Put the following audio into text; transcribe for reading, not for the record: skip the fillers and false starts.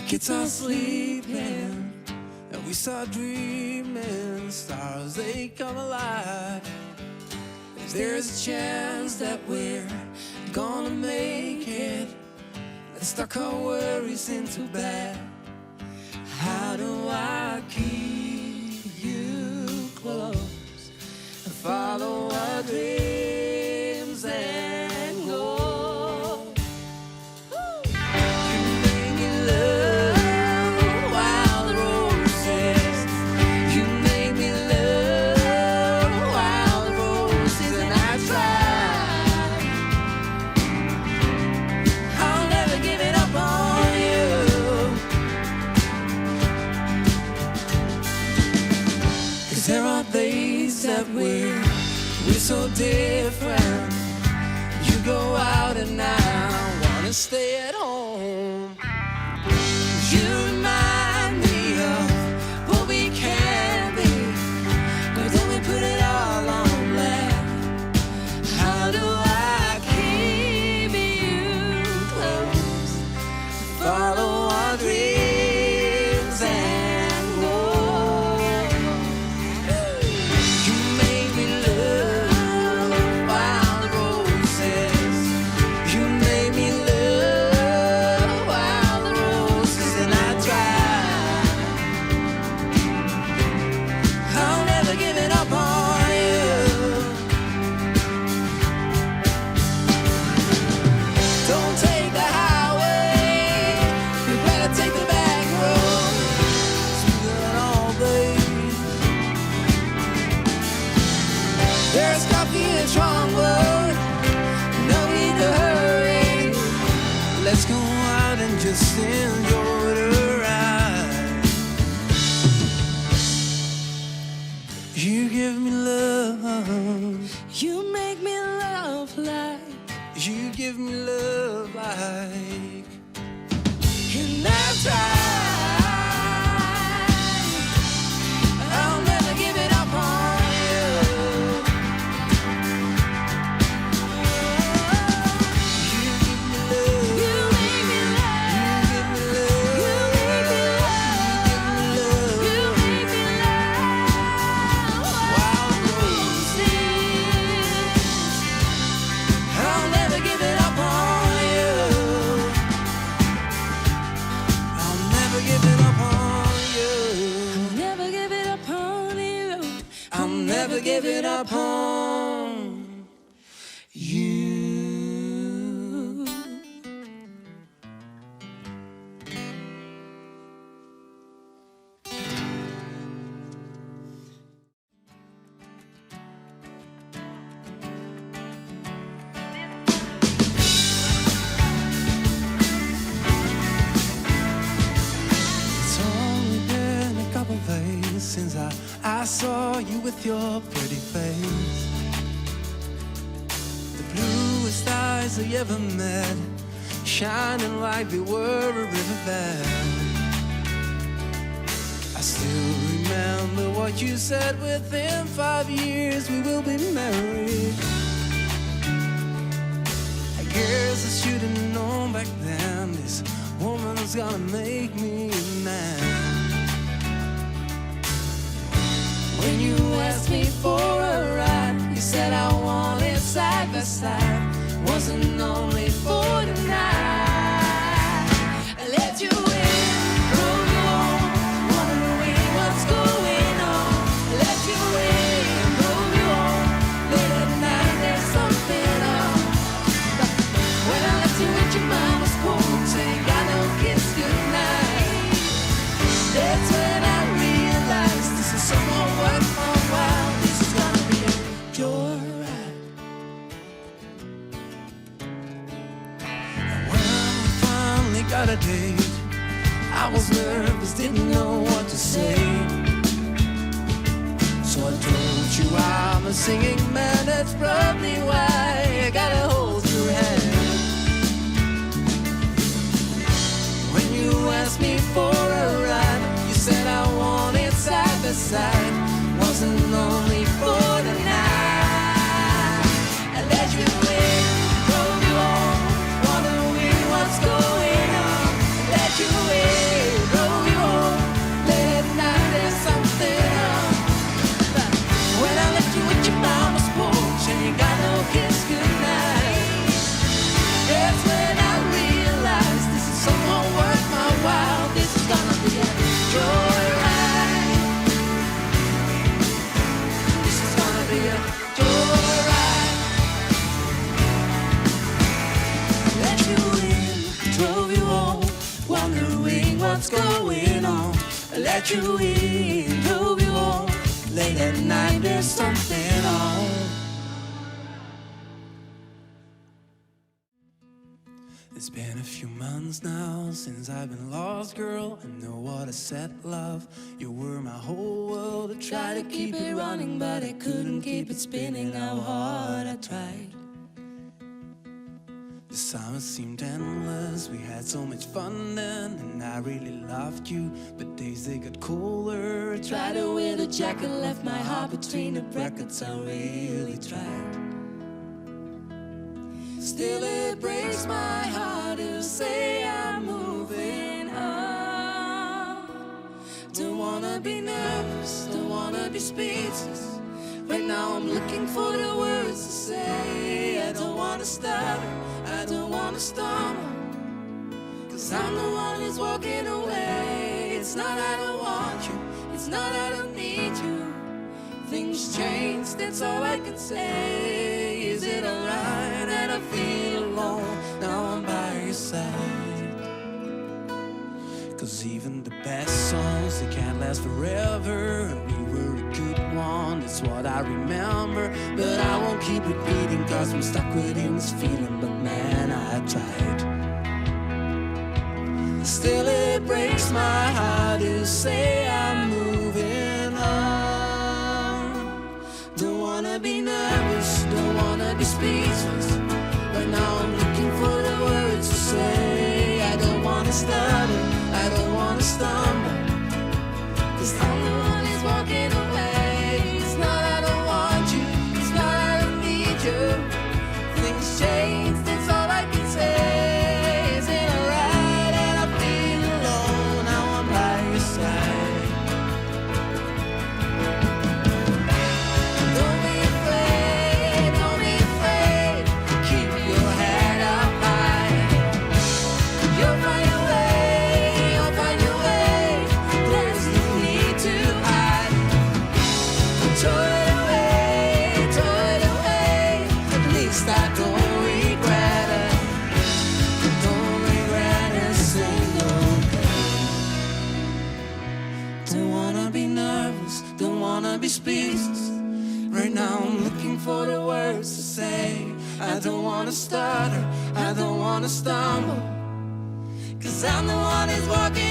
Kids are sleeping, and we start dreaming. Stars, they come alive. There's a chance that we're gonna make it. Let's tuck our worries into bed. How do I keep you close and follow our dreams and goals? You make me love wild roses. You make me love wild roses, and I try. I'll never give it up on you. 'Cause there are days that we're so different. You go out and I wanna stay at home. You remind me of what we can be, but then we put it all on land. How do I keep you close? Follow our dreams and goals. You make me love wild roses. You make me love wild roses, and I try. I'll never give it up on you. Don't take the highway, you better take the back road. Smoother than all day. There's coffee and strong blood, no need to hurry. Let's go out and just enjoy the ride. You give me love. You make me love like. You give me love like. And I try. I'll never give it up on you. You give me love. You make me love. You give me love. You make me love. You make me love. Wild roses. I'll never give it up on you. I'll never give it up on you. I'll never give it up on you. I'll never give it up on you. It's only been a couple days since I saw you with your pretty face. The bluest eyes I ever met, shining like they were a riverbed. I still remember what you said, within 5 years we will be married. I guess I should have known back then, this woman's gonna make me mad. When you asked me for a ride, you said I wanted side by side. Wasn't only for tonight. I let you in, drove you home, wondering what's going on. I let you in, drove you home, late at night there's something on. But when I left you with your mama's porch, ain't got no kiss goodnight. That's when I realized this is some more work for a while. This is gonna be a joyride. And when we finally got a date, I was nervous, didn't know what to say. So I told you I'm a singing man, that's probably why I gotta hold your hand. When you asked me for a ride, you said I wanted side by side. Wasn't only for tonight. I let you in, drove you home, wondering what's going on. I let you in. you're right. Let you in, drove you home, wondering what's going on. Let you in, drove you home, late at night there's something on. It's been a few months now since I've been lost, girl. I know what I said, love. You were my whole world. I tried to keep it running, but I couldn't keep it spinning. How hard I tried. The summer seemed endless. We had so much fun then, and I really loved you. But days they got colder. I tried to wear the jacket, left my heart between the brackets. I really tried. Still it breaks my heart to say I'm moving on. Don't wanna be nervous, don't wanna be speechless. Right now I'm looking for the words to say. I don't wanna stutter, I don't wanna stumble, 'cause I'm the one who's walking away. It's not I don't want you, it's not I don't need you. Things change, that's all I can say. Is it alright that I feel alone? Now I'm by your side. 'Cause even the best songs, they can't last forever. And we were a good one, that's what I remember. But I won't keep repeating, 'cause I'm stuck within this feeling. But man, I tried. Still it breaks my heart to say I'm moving on. Don't wanna be nervous, don't wanna be speechless. Right now I'm looking for the words to say. I don't wanna stutter, I don't wanna stumble, 'cause I'm the one who's walking away. It's not I don't want you, it's not I don't need you. Things change, that's all I can say. Is it alright that I feel alone? Now I'm by your side. Don't be afraid, don't be afraid. Keep your head up high. You'll find a way, you'll find your way. There's no need to hide. Throw it away, throw it away. At least I don't regret it. Don't regret a single day. Don't wanna be nervous, don't wanna be speechless. Right now I'm looking for the words to say. I don't wanna stutter, I don't wanna stumble, 'cause I'm the one who's walking